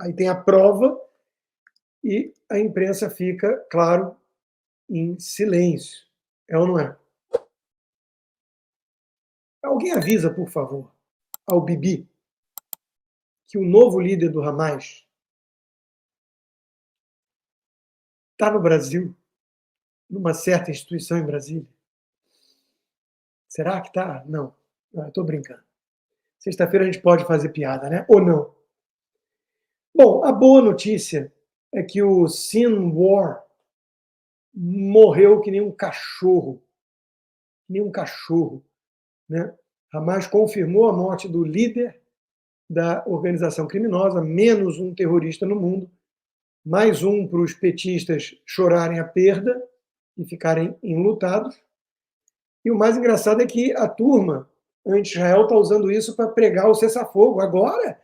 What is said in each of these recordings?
Aí tem a prova e a imprensa fica, claro, em silêncio. É ou não é? Alguém avisa, por favor, ao Bibi que o novo líder do Hamas está no Brasil, numa certa instituição em Brasília. Será que está? Não, estou brincando. Sexta-feira a gente pode fazer piada, né? Ou não? Bom, a boa notícia é que o Sinwar morreu que nem um cachorro. Que nem um cachorro, né? Hamas confirmou a morte do líder da organização criminosa, menos um terrorista no mundo, mais um para os petistas chorarem a perda e ficarem enlutados. E o mais engraçado é que a turma anti-Israel está usando isso para pregar o cessar-fogo. Agora,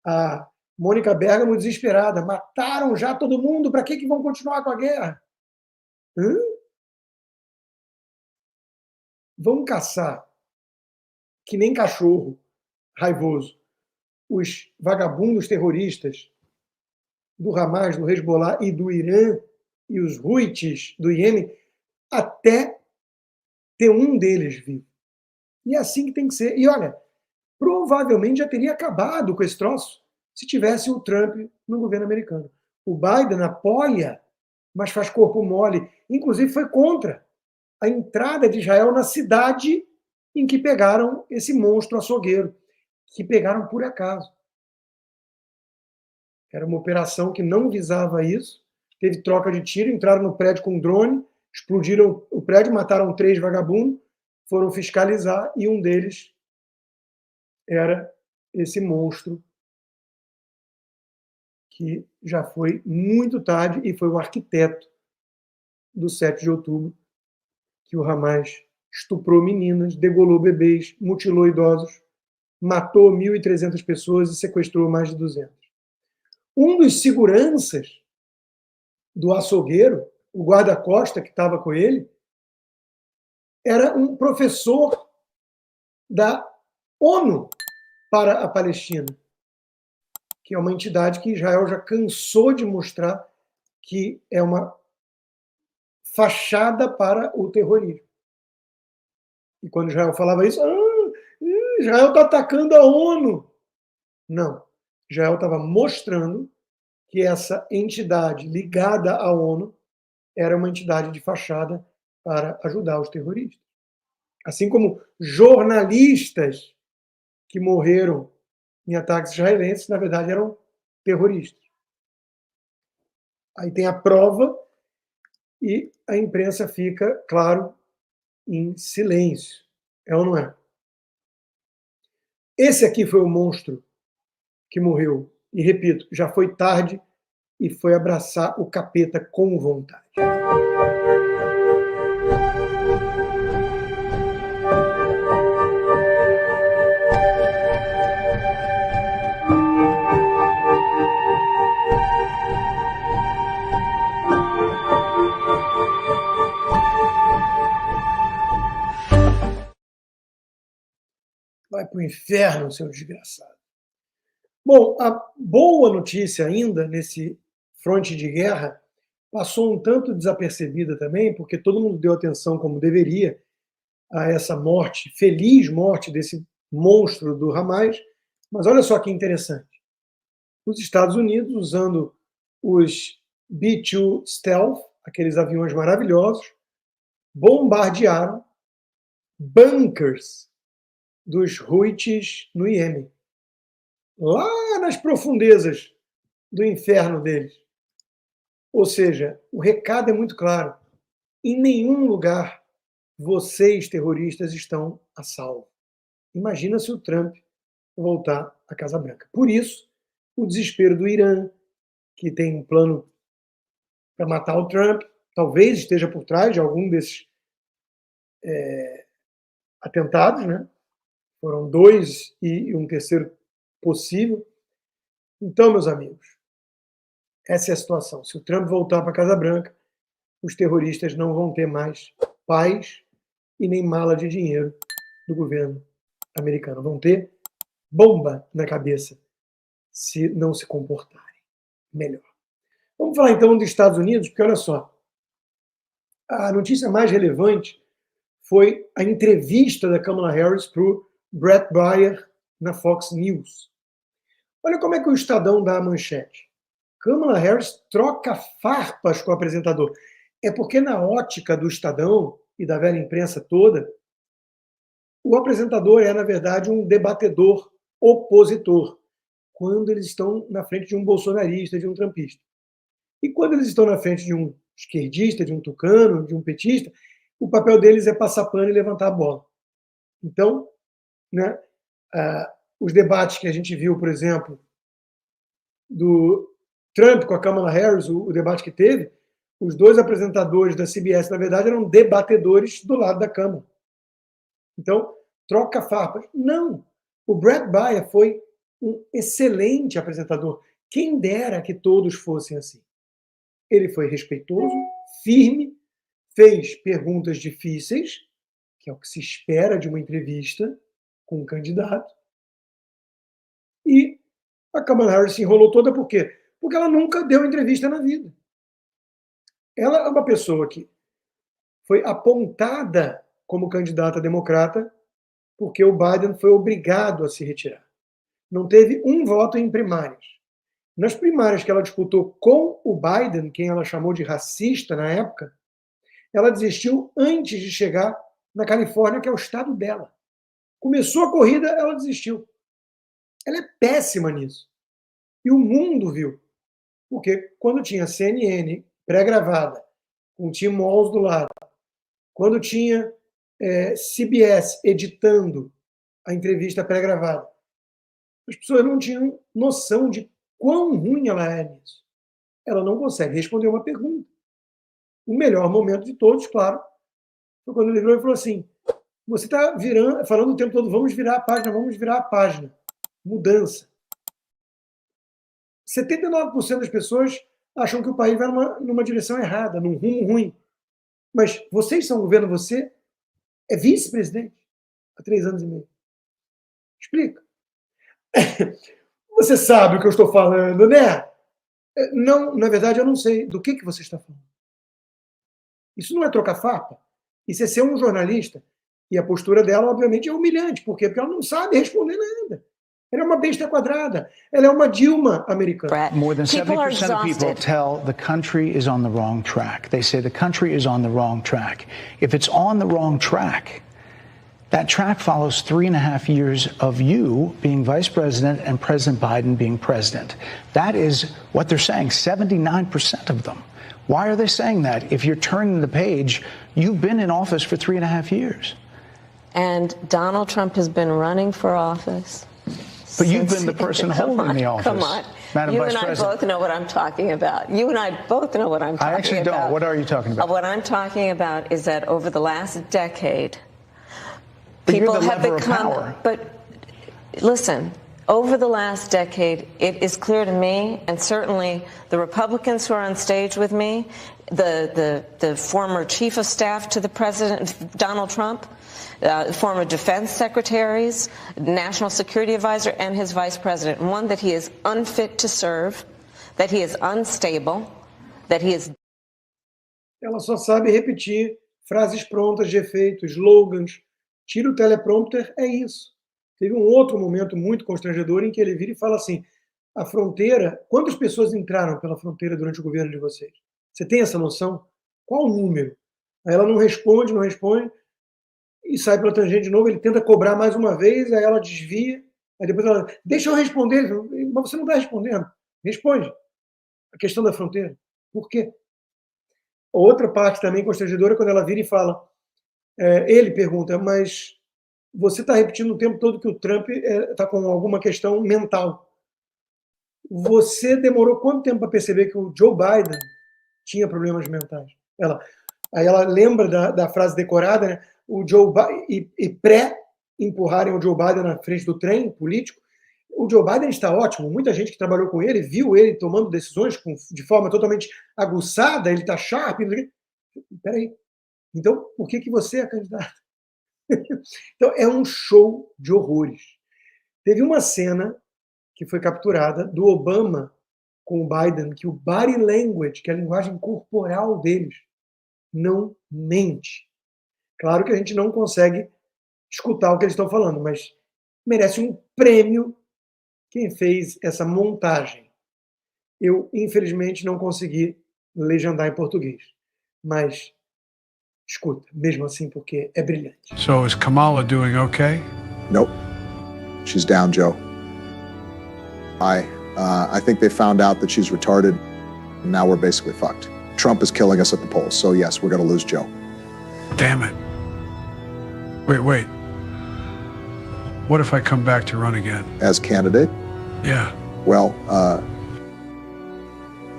a Mônica Bergamo desesperada, mataram já todo mundo, para que vão continuar com a guerra? Vão caçar, que nem cachorro raivoso, os vagabundos terroristas do Hamas, do Hezbollah e do Irã e os Houthis do Iêmen, até ter um deles vivo. E é assim que tem que ser. E olha, provavelmente já teria acabado com esse troço se tivesse o Trump no governo americano. O Biden apoia, mas faz corpo mole. Inclusive foi contra a entrada de Israel na cidade em que pegaram esse monstro açougueiro, que pegaram por acaso. Era uma operação que não visava isso, teve troca de tiro, entraram no prédio com um drone, explodiram o prédio, mataram 3 vagabundos, foram fiscalizar e um deles era esse monstro que já foi muito tarde e foi o arquiteto do 7 de outubro, que o Hamas estuprou meninas, degolou bebês, mutilou idosos, matou 1.300 pessoas e sequestrou mais de 200. Um dos seguranças do açougueiro, o guarda-costa que estava com ele, era um professor da ONU para a Palestina, que é uma entidade que Israel já cansou de mostrar que é uma fachada para o terrorismo. E quando Israel falava isso, Israel está atacando a ONU. Não. Israel estava mostrando que essa entidade ligada à ONU era uma entidade de fachada para ajudar os terroristas. Assim como jornalistas que morreram em ataques israelenses, na verdade, eram terroristas. Aí tem a prova e a imprensa fica, claro, em silêncio. É ou não é? Esse aqui foi o monstro que morreu. E repito, já foi tarde e foi abraçar o capeta com vontade. Vai para o inferno, seu desgraçado. Bom, a boa notícia ainda nesse fronte de guerra passou um tanto desapercebida também, porque todo mundo deu atenção como deveria a essa morte, feliz morte desse monstro do Hamas. Mas olha só que interessante. Os Estados Unidos, usando os B-2 Stealth, aqueles aviões maravilhosos, bombardearam bunkers dos Houthis no Iêmen, lá nas profundezas do inferno deles. Ou seja, o recado é muito claro. Em nenhum lugar vocês, terroristas, estão a salvo. Imagina se o Trump voltar à Casa Branca. Por isso, o desespero do Irã, que tem um plano para matar o Trump, talvez esteja por trás de algum desses atentados, né? Foram 2 e um terceiro possível. Então, meus amigos, essa é a situação. Se o Trump voltar para a Casa Branca, os terroristas não vão ter mais paz e nem mala de dinheiro do governo americano. Vão ter bomba na cabeça se não se comportarem melhor. Vamos falar então dos Estados Unidos, porque olha só, a notícia mais relevante foi a entrevista da Kamala Harris para o Brett Baier na Fox News. Olha como é que o Estadão dá a manchete. Kamala Harris troca farpas com o apresentador. É porque na ótica do Estadão e da velha imprensa toda, o apresentador é, na verdade, um debatedor opositor, quando eles estão na frente de um bolsonarista, de um trumpista. E quando eles estão na frente de um esquerdista, de um tucano, de um petista, o papel deles é passar pano e levantar a bola. Então, né, os debates que a gente viu, por exemplo, do Trump com a Kamala Harris, o debate que teve, os dois apresentadores da CBS, na verdade, eram debatedores do lado da Câmara. Então, troca farpas. Não! O Brett Baier foi um excelente apresentador. Quem dera que todos fossem assim. Ele foi respeitoso, firme, fez perguntas difíceis, que é o que se espera de uma entrevista com um candidato, e a Kamala Harris se enrolou toda por quê? Porque ela nunca deu entrevista na vida. Ela é uma pessoa que foi apontada como candidata democrata porque o Biden foi obrigado a se retirar. Não teve um voto em primárias. Nas primárias que ela disputou com o Biden, quem ela chamou de racista na época, ela desistiu antes de chegar na Califórnia, que é o estado dela. Começou a corrida, ela desistiu. Ela é péssima nisso. E o mundo viu. Porque quando tinha CNN pré-gravada, com o Tim Walz do lado, quando tinha CBS editando a entrevista pré-gravada, as pessoas não tinham noção de quão ruim ela é nisso. Ela não consegue responder uma pergunta. O melhor momento de todos, claro, foi quando ele virou e falou assim: você está falando o tempo todo, vamos virar a página, vamos virar a página. Mudança. 79% das pessoas acham que o país vai numa direção errada, num rumo ruim. Mas vocês são governo, você é vice-presidente há 3 anos e meio. Explica. Você sabe o que eu estou falando, né? Não, na verdade, eu não sei do que você está falando. Isso não é trocar farpa. Isso é ser um jornalista. E a postura dela, obviamente, é humilhante. Por quê? Porque ela não sabe responder nada. Ela é uma besta quadrada. Ela é uma Dilma americana. More than 70% of people tell the country is on the wrong track. They say the country is on the wrong track. If it's on the wrong track, that track follows 3.5 years of you being vice president and President Biden being president. That is what they're saying, 79% of them. Why are they saying that? If you're turning the page, you've been in office for 3.5 years. And Donald Trump has been running for office. But you've been the person holding the office. Come on. Madam You Vice and I President. both know what I'm talking about. You and I both know what I'm talking about. I actually don't. What are you talking about? What I'm talking about is that over the last decade, But you're people the have lever of become. power. But listen, over the last decade, it is clear to me, and certainly the Republicans who are on stage with me, the former chief of staff to the president, Donald Trump, former defense secretaries, national security advisor, and his vice president. One, that he is unfit to serve, that he is unstable, that he is. Ela só sabe repetir frases prontas de efeito, slogans. Tira o teleprompter, é isso. Teve um outro momento muito constrangedor em que ele vira e fala assim: a fronteira, quantas pessoas entraram pela fronteira durante o governo de vocês? Você tem essa noção? Qual o número? Aí ela não responde, e sai pela tangente de novo, ele tenta cobrar mais uma vez, aí ela desvia, aí depois ela, deixa eu responder, mas você não está respondendo. Responde. A questão da fronteira. Por quê? Outra parte também constrangedora é quando ela vira e fala, ele pergunta, mas você está repetindo o tempo todo que o Trump está com alguma questão mental. Você demorou quanto tempo para perceber que o Joe Biden tinha problemas mentais? Aí ela lembra da frase decorada, né? O Joe Biden, e pré-empurrarem o Joe Biden na frente do trem político. O Joe Biden está ótimo. Muita gente que trabalhou com ele viu ele tomando decisões de forma totalmente aguçada, ele está sharp. Peraí. Então, por que você é candidato? Então, é um show de horrores. Teve uma cena que foi capturada, do Obama com o Biden, que o body language, que é a linguagem corporal deles, não mente. Claro que a gente não consegue escutar o que eles estão falando, mas merece um prêmio quem fez essa montagem. Eu, infelizmente, não consegui legendar em português, mas escuta, mesmo assim, porque é brilhante. So is Kamala doing okay? Nope. She's down, Joe. I think they found out that she's retarded, and now we're basically fucked. Trump is killing us at the polls, so yes, we're going to lose Joe. Damn it. Wait. What if I come back to run again? As candidate? Yeah. Well,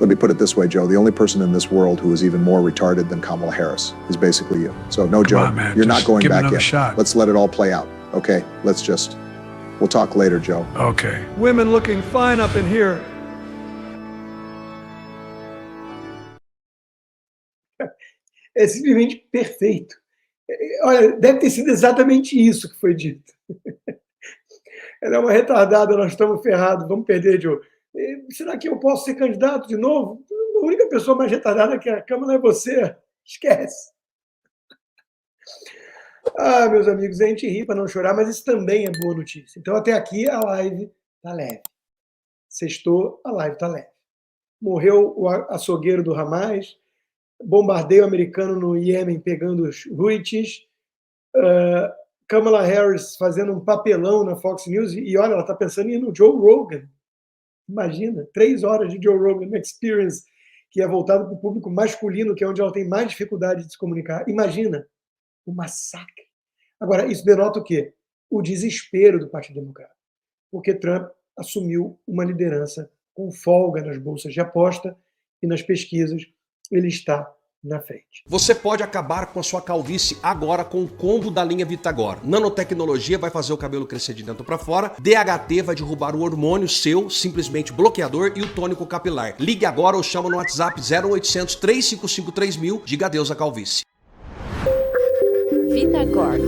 let me put it this way, Joe. The only person in this world who is even more retarded than Kamala Harris is basically you. So no, Joe, on, man. You're Just not going give back another yet. shot. Let's let it all play out. Okay, we'll talk later, Joe. Okay. Women looking fine up in here. É simplesmente perfeito. Olha, deve ter sido exatamente isso que foi dito. Ela é uma retardada, nós estamos ferrados, vamos perder, Joe. Será que eu posso ser candidato de novo? A única pessoa mais retardada que a Câmara é você. Esquece. Ah, meus amigos, a gente ri para não chorar, mas isso também é boa notícia. Então, até aqui, a live tá leve. Sextou, a live tá leve. Morreu o açougueiro do Hamas, bombardeio americano no Iêmen pegando os Houthis, Kamala Harris fazendo um papelão na Fox News, e olha, ela está pensando em ir no Joe Rogan. Imagina, 3 horas de Joe Rogan Experience, que é voltado para o público masculino, que é onde ela tem mais dificuldade de se comunicar. Imagina, o massacre. Agora, isso denota o quê? O desespero do Partido Democrata. Porque Trump assumiu uma liderança com folga nas bolsas de aposta e nas pesquisas ele está na frente. Você pode acabar com a sua calvície agora com o combo da linha Vitagor. Nanotecnologia vai fazer o cabelo crescer de dentro para fora, DHT vai derrubar o hormônio seu, simplesmente bloqueador, e o tônico capilar. Ligue agora ou chama no WhatsApp 0800 355 3000, diga adeus à calvície. Vitagor.